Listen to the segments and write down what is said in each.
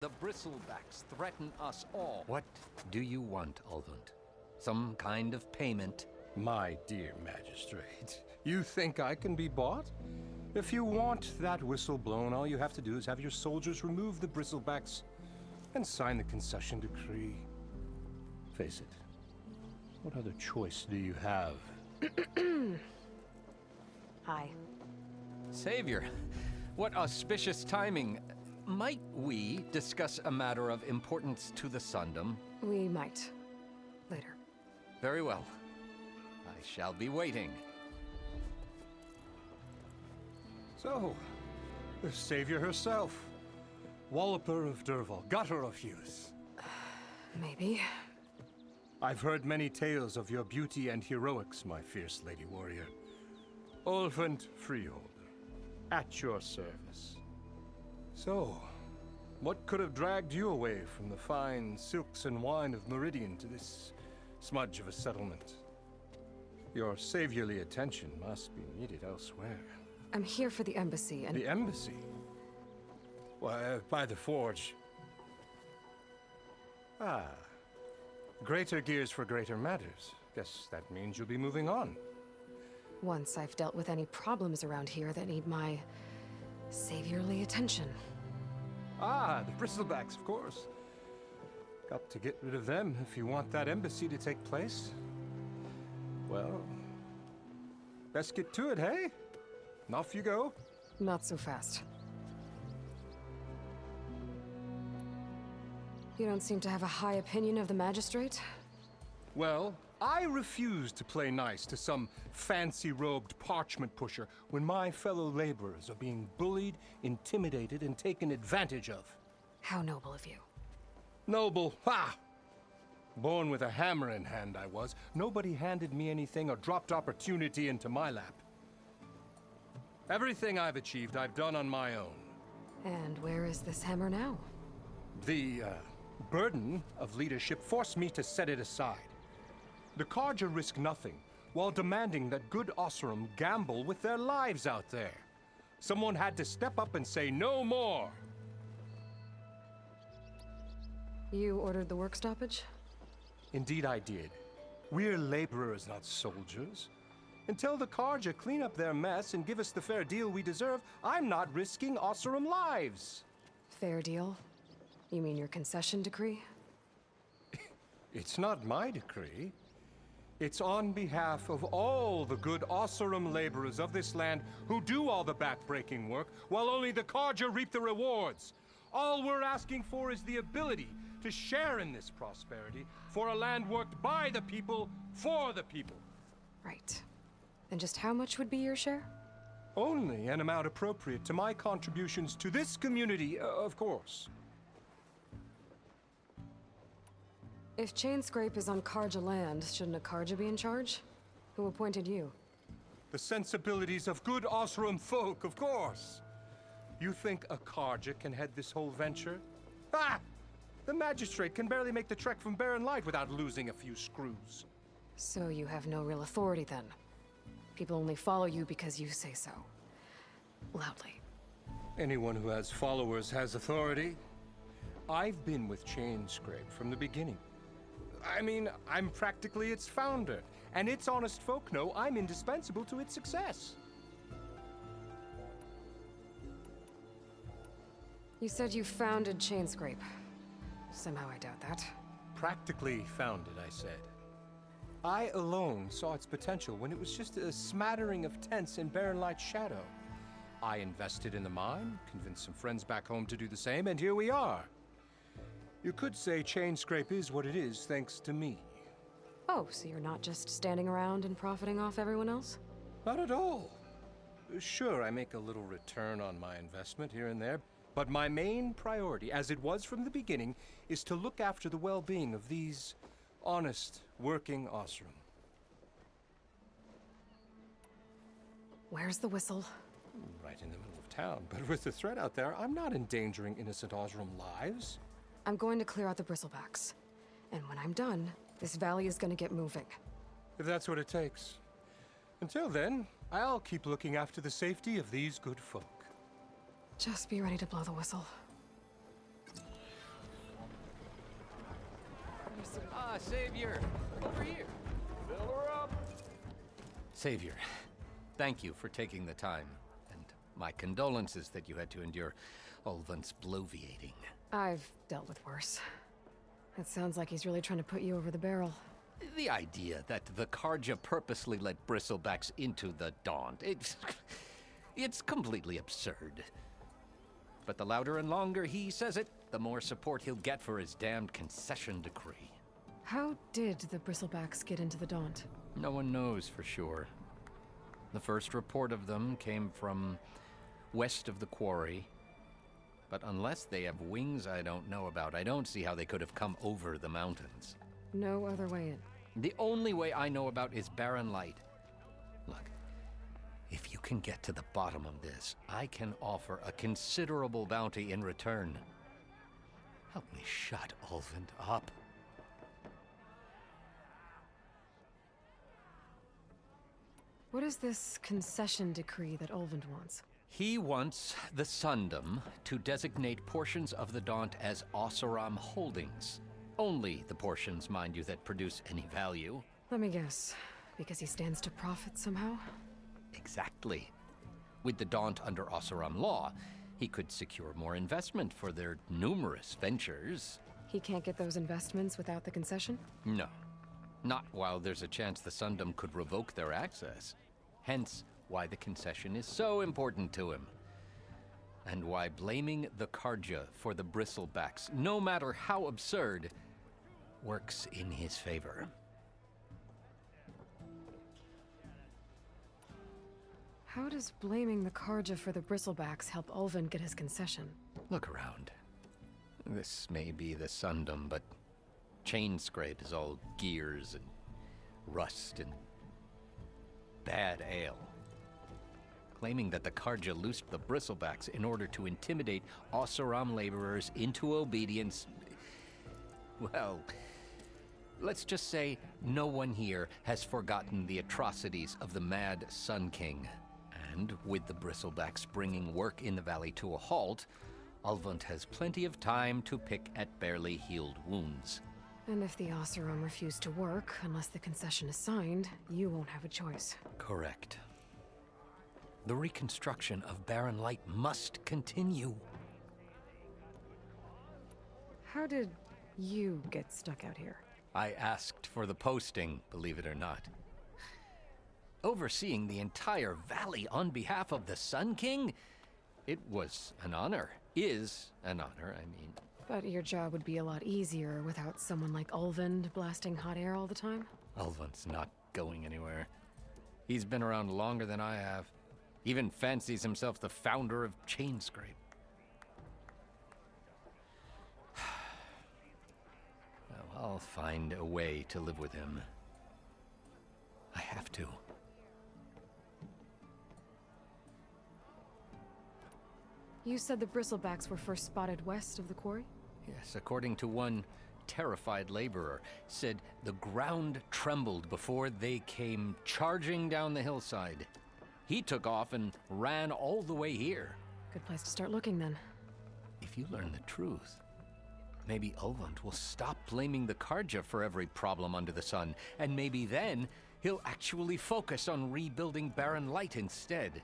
The Bristlebacks threaten us all. What do you want, Ulvund? Some kind of payment? My dear magistrate, you think I can be bought? If you want that whistle blown, all you have to do is have your soldiers remove the Bristlebacks and sign the concession decree. Face it, what other choice do you have? Hi. Savior, what auspicious timing. Might we discuss a matter of importance to the Sundom? We might. Later. Very well. I shall be waiting. So, the savior herself. Walloper of Derval, gutter of youth. Maybe. I've heard many tales of your beauty and heroics, my fierce lady warrior. Ulvund Freeholder, at your service. So, what could have dragged you away from the fine silks and wine of Meridian to this smudge of a settlement? Your saviorly attention must be needed elsewhere. I'm here for the embassy and... The embassy? Why, by the forge. Ah. Greater gears for greater matters. Guess that means you'll be moving on. Once I've dealt with any problems around here that need my saviorly attention. Ah, the Bristlebacks, of course. Got to get rid of them if you want that embassy to take place. Well, best get to it, hey? And off you go. Not so fast. You don't seem to have a high opinion of the magistrate? Well, I refuse to play nice to some fancy-robed parchment pusher when my fellow laborers are being bullied, intimidated, and taken advantage of. How noble of you. Noble, ha! Born with a hammer in hand, I was. Nobody handed me anything or dropped opportunity into my lap. Everything I've achieved, I've done on my own. And where is this hammer now? The, burden of leadership forced me to set it aside. The Carja risk nothing, while demanding that good Osram gamble with their lives out there. Someone had to step up and say no more. You ordered the work stoppage? Indeed I did. We're laborers, not soldiers. Until the Carja clean up their mess and give us the fair deal we deserve, I'm not risking Osram lives. Fair deal? You mean your concession decree? It's not my decree. It's on behalf of all the good Osram laborers of this land who do all the back-breaking work, while only the Carja reap the rewards. All we're asking for is the ability to share in this prosperity for a land worked by the people, for the people. Right. And just how much would be your share? Only an amount appropriate to my contributions to this community, of course. If Chainscrape is on Carja land, shouldn't a Carja be in charge? Who appointed you? The sensibilities of good Osram folk, of course. You think a Carja can head this whole venture? Ah! The magistrate can barely make the trek from Barren Light without losing a few screws. So you have no real authority then? People only follow you because you say so. Loudly. Anyone who has followers has authority. I've been with Chainscrape from the beginning. I mean, I'm practically its founder, and its honest folk know I'm indispensable to its success. You said you founded Chainscrape. Somehow I doubt that. Practically founded, I said. I alone saw its potential when it was just a smattering of tents in Barren Light's shadow. I invested in the mine, convinced some friends back home to do the same, and here we are. You could say Chainscrape is what it is thanks to me. Oh, so you're not just standing around and profiting off everyone else? Not at all. Sure, I make a little return on my investment here and there, but my main priority, as it was from the beginning, is to look after the well-being of these honest, working Osram. Where's the whistle? Right in the middle of town, but with the threat out there, I'm not endangering innocent Osram lives. I'm going to clear out the Bristlebacks. And when I'm done, this valley is going to get moving. If that's what it takes. Until then, I'll keep looking after the safety of these good folk. Just be ready to blow the whistle. Ah, Savior! Over here! Fill her up! Savior, thank you for taking the time, and my condolences that you had to endure Ulvund's bloviating. I've dealt with worse. It sounds like he's really trying to put you over the barrel. The idea that the Carja purposely let Bristlebacks into the Daunt, it's completely absurd. But the louder and longer he says it, the more support he'll get for his damned concession decree. How did the Bristlebacks get into the Daunt? No one knows for sure. The first report of them came from west of the quarry. But unless they have wings I don't know about, I don't see how they could have come over the mountains. No other way in. The only way I know about is barren light. Look, if you can get to the bottom of this, I can offer a considerable bounty in return. Help me shut Ulvund up. What is this concession decree that Ulvund wants? He wants the Sundom to designate portions of the Daunt as Oseram holdings. Only the portions, mind you, that produce any value. Let me guess. Because he stands to profit somehow? Exactly. With the Daunt under Oseram law, he could secure more investment for their numerous ventures. He can't get those investments without the concession? No. Not while there's a chance the Sundom could revoke their access. Hence, why the concession is so important to him. And why blaming the Carja for the Bristlebacks, no matter how absurd, works in his favor. How does blaming the Carja for the Bristlebacks help Ulvund get his concession? Look around. This may be the Sundom, but Chainscrape is all gears and rust and bad ale. Claiming that the Carja loosed the Bristlebacks in order to intimidate Oseram laborers into obedience. Well, let's just say no one here has forgotten the atrocities of the Mad Sun King. And with the Bristlebacks bringing work in the valley to a halt, Ulvund has plenty of time to pick at barely healed wounds. And if the Oseram refuse to work, unless the concession is signed, you won't have a choice. Correct. The reconstruction of Barren Light must continue. How did you get stuck out here? I asked for the posting, believe it or not. Overseeing the entire valley on behalf of the Sun King? It was an honor. Is an honor, I mean. But your job would be a lot easier without someone like Ulvund blasting hot air all the time? Ulvund's not going anywhere. He's been around longer than I have. Even fancies himself the founder of Chainscrape. Well, I'll find a way to live with him. I have to. You said the Bristlebacks were first spotted west of the quarry? Yes, according to one terrified laborer, said the ground trembled before they came charging down the hillside. He took off and ran all the way here. Good place to start looking, then. If you learn the truth, maybe Ulvund will stop blaming the Carja for every problem under the sun, and maybe then he'll actually focus on rebuilding Barren Light instead.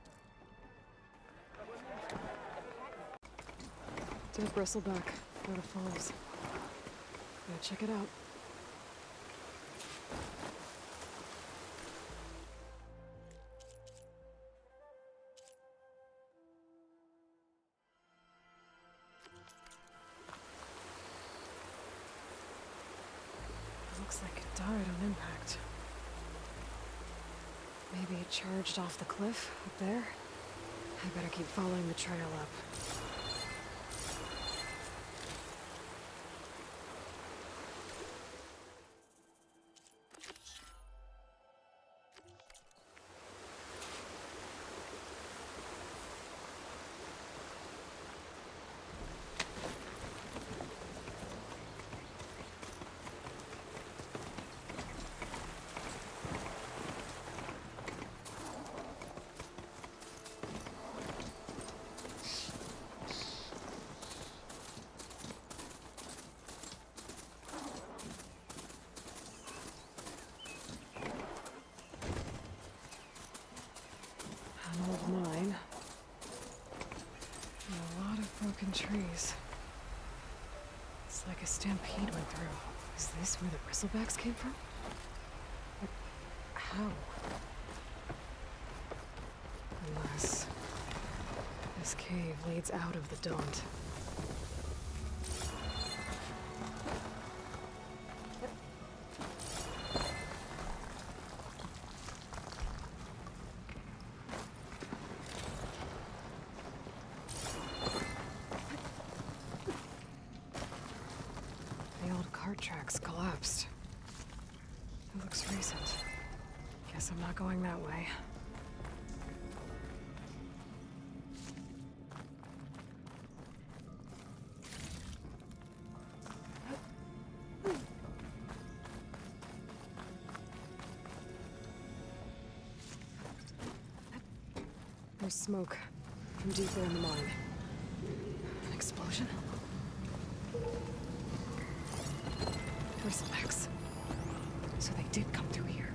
To the Bristleback, where the falls. Gotta check it out. Looks like it died on impact. Maybe it charged off the cliff up there. I better keep following the trail up. trees. It's like a stampede went through. Is this where the Bristlebacks came from? But how? Unless this cave leads out of the daunt. Tracks collapsed. It looks recent. Guess I'm not going that way. There's smoke from deeper in the mine. An explosion? Bristlebacks. So they did come through here.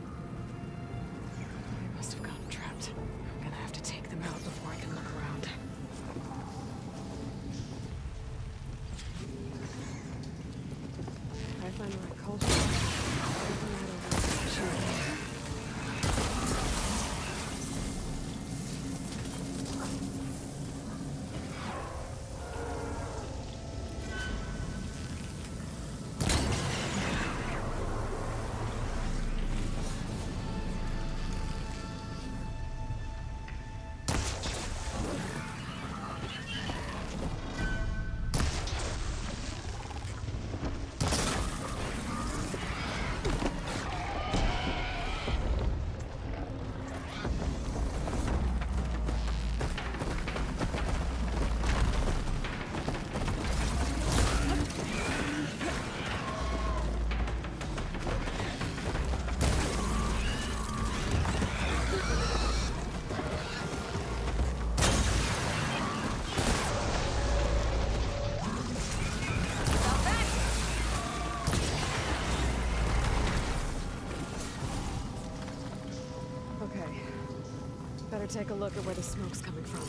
They must have gotten trapped. I'm gonna have to take them out before I can look around. If I find the right culture, I'll open that over. Sure. Better take a look at where the smoke's coming from.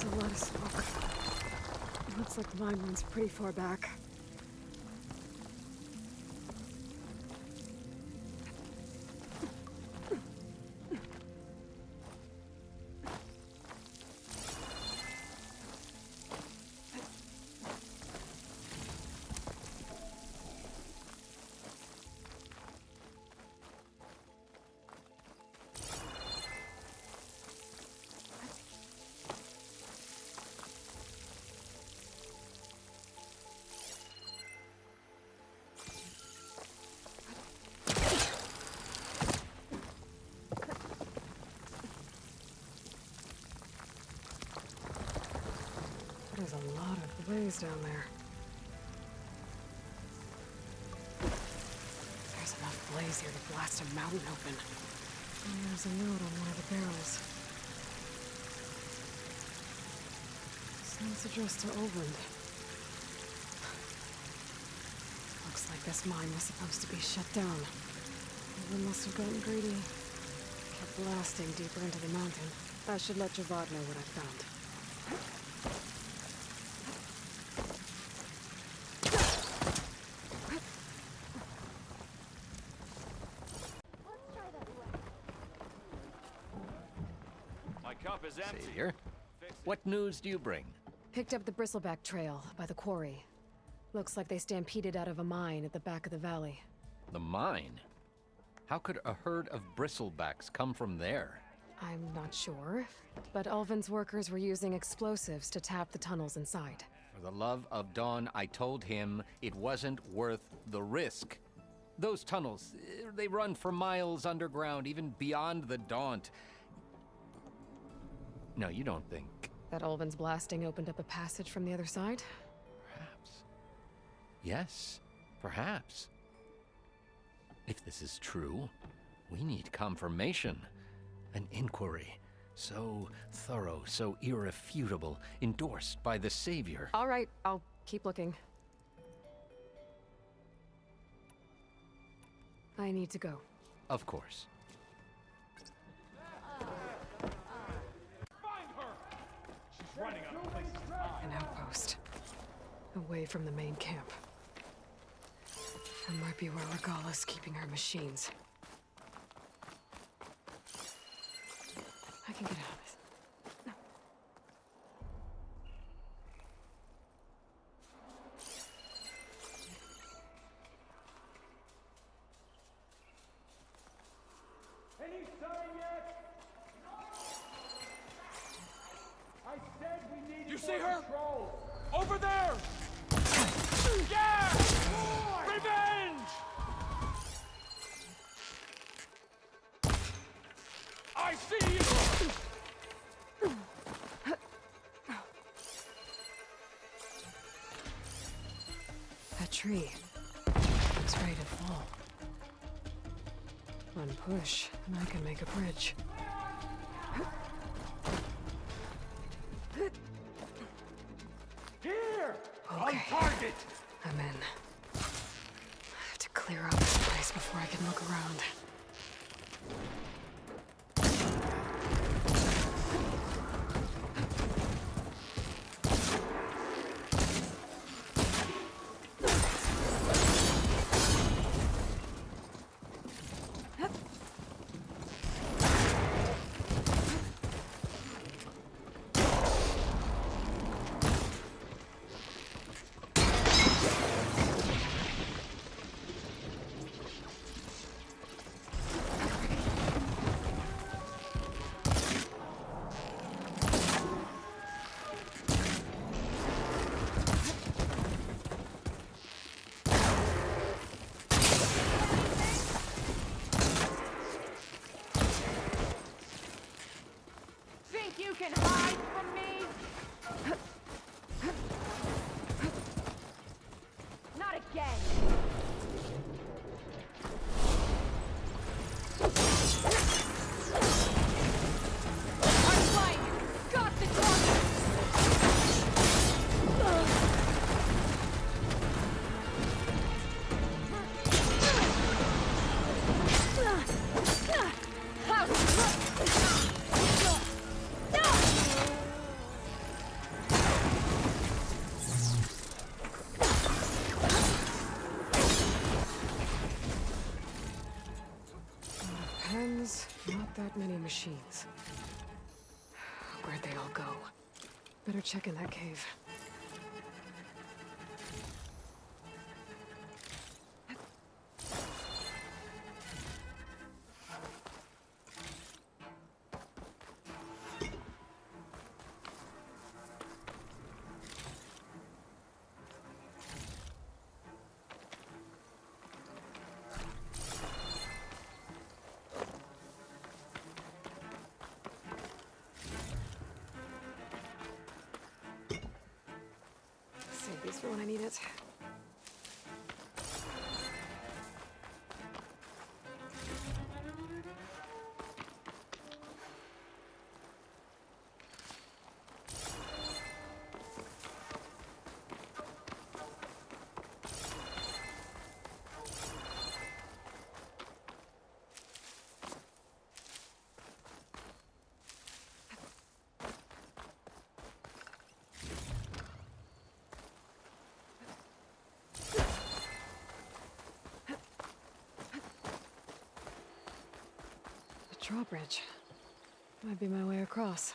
A lot of smoke. It looks like the mine runs pretty far back. There's a lot of blaze down there. There's enough blaze here to blast a mountain open. And there's a note on one of the barrels. This note's addressed to Overrun. Looks like this mine was supposed to be shut down. Overrun must have gotten greedy. Kept blasting deeper into the mountain. I should let Javad know what I found. Savior, what news do you bring? Picked up the Bristleback trail by the quarry. Looks like they stampeded out of a mine at the back of the valley. The mine? How could a herd of Bristlebacks come from there? I'm not sure, but Ulvin's workers were using explosives to tap the tunnels inside. For the love of Dawn, I told him it wasn't worth the risk. Those tunnels, they run for miles underground, even beyond the Daunt. No, you don't think... That Ulvin's blasting opened up a passage from the other side? Perhaps. Yes, perhaps. If this is true, we need confirmation. An inquiry. So thorough, so irrefutable, endorsed by the Savior. All right, I'll keep looking. I need to go. Of course. An outpost. Away from the main camp. That might be where Regala's keeping her machines. I can get out of this. Any sign yet? I said we needed. You see her? Control. Over there! Yeah! Revenge! I see you! That tree looks ready to fall. One push, and I can make a bridge. Here! Okay. On target! I'm in. I have to clear out this place before I can look around. You can hide from me? Not again! I'm flying! Got the target! Pens, not that many machines. Where'd they all go? Better check in that cave. Save these for when I need it. Drawbridge. Might be my way across.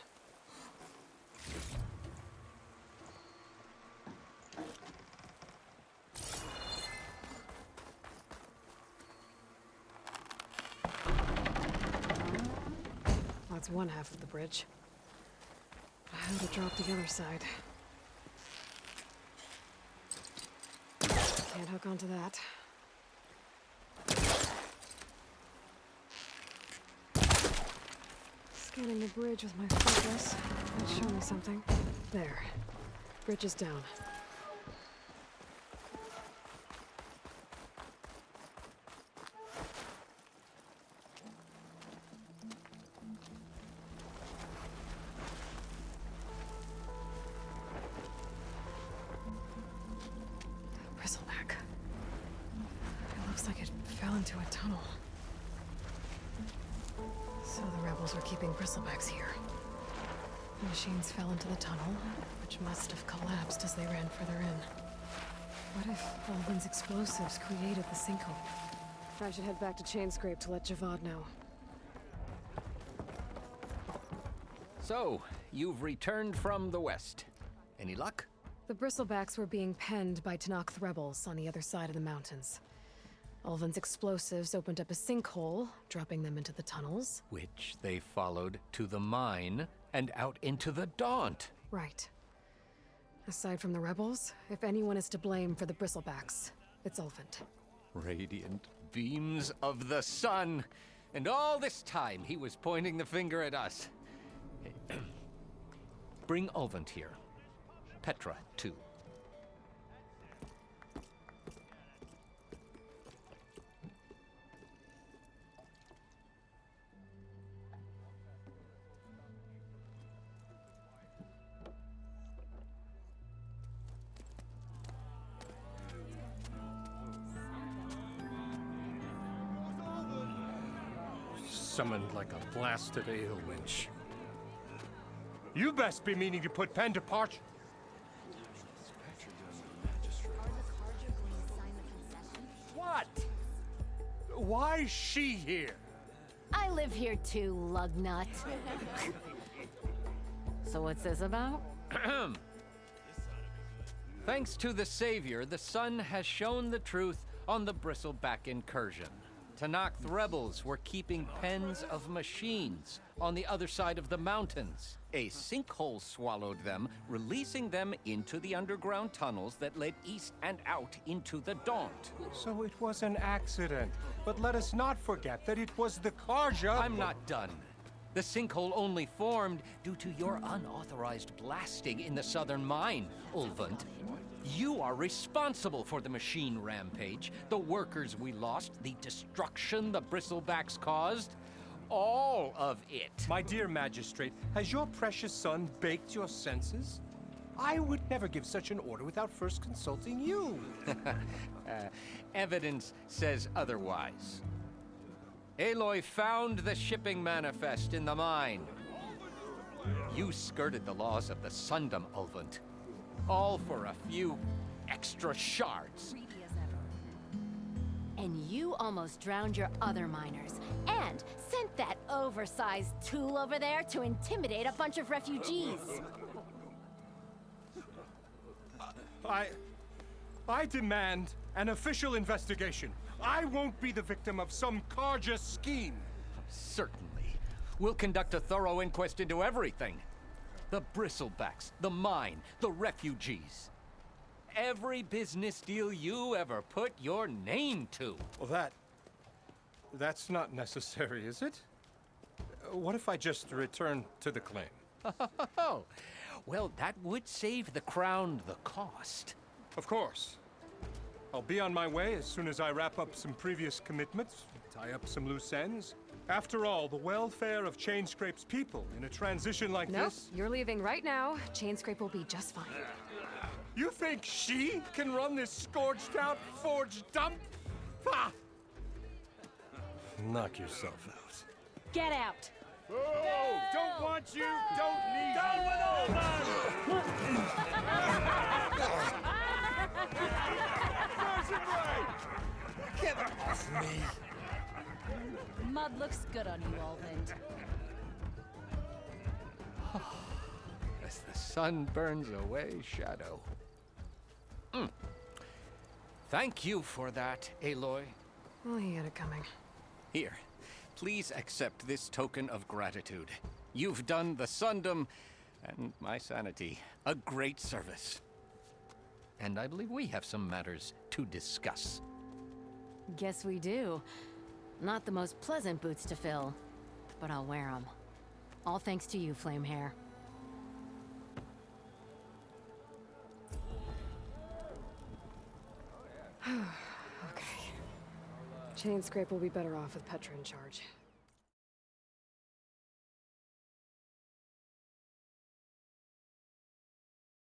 That's one half of the bridge. How to drop the other side? Can't hook onto that. Scanning the bridge with my focus. Might show me something. There. Bridge is down. Bristleback. It looks like it fell into a tunnel. So the rebels were keeping Bristlebacks here. The machines fell into the tunnel, which must have collapsed as they ran further in. What if Ulvin's explosives created the sinkhole? I should head back to Chainscrape to let Javad know. So, you've returned from the west. Any luck? The Bristlebacks were being penned by Tenakth rebels on the other side of the mountains. Ulvin's explosives opened up a sinkhole, dropping them into the tunnels. Which they followed to the mine and out into the daunt. Right. Aside from the rebels, if anyone is to blame for the Bristlebacks, it's Ulvin. Radiant beams of the sun. And all this time he was pointing the finger at us. Bring Ulvin here. Petra, too. Summoned like a blasted ale winch. You best be meaning to put pen to parch. What? Why is she here? I live here too, lugnut. So what's this about? Thanks to the Savior, the sun has shown the truth on the Bristleback incursion. Tenakth rebels were keeping pens of machines on the other side of the mountains. A sinkhole swallowed them, releasing them into the underground tunnels that led east and out into the daunt. So it was an accident. But let us not forget that it was the Carja. I'm not done. The sinkhole only formed due to your unauthorized blasting in the southern mine, Ulvund. You are responsible for the machine rampage, the workers we lost, the destruction the Bristlebacks caused. All of it. My dear magistrate, has your precious son baked your senses? I would never give such an order without first consulting you. Evidence says otherwise. Aloy found the shipping manifest in the mine. You skirted the laws of the Sundom, Ulvund. All for a few extra shards. Greedy as ever. And you almost drowned your other miners, and sent that oversized tool over there to intimidate a bunch of refugees. I demand an official investigation. I won't be the victim of some Carja scheme. Certainly. We'll conduct a thorough inquest into everything. The Bristlebacks, the mine, the refugees. Every business deal you ever put your name to. Well, that's not necessary, is it? What if I just return to the claim? Oh, well, that would save the crown the cost. Of course. I'll be on my way as soon as I wrap up some previous commitments, tie up some loose ends. After all, the welfare of Chainscrape's people in a transition like Nope, this... you're leaving right now. Chainscrape will be just fine. You think she can run this scorched-out forged dump? Ha! Knock yourself out. Get out! Oh, don't want you, don't need you. Down with all Get off me! Mud looks good on you, Ulvin. As the sun burns away shadow. Thank you for that, Aloy. Well, he had it coming. Here, please accept this token of gratitude. You've done the Sundom and my sanity a great service. And I believe we have some matters to discuss. Guess we do. Not the most pleasant boots to fill, but I'll wear them. All thanks to you, Flamehair. Okay. Chain Scrape will be better off with Petra in charge.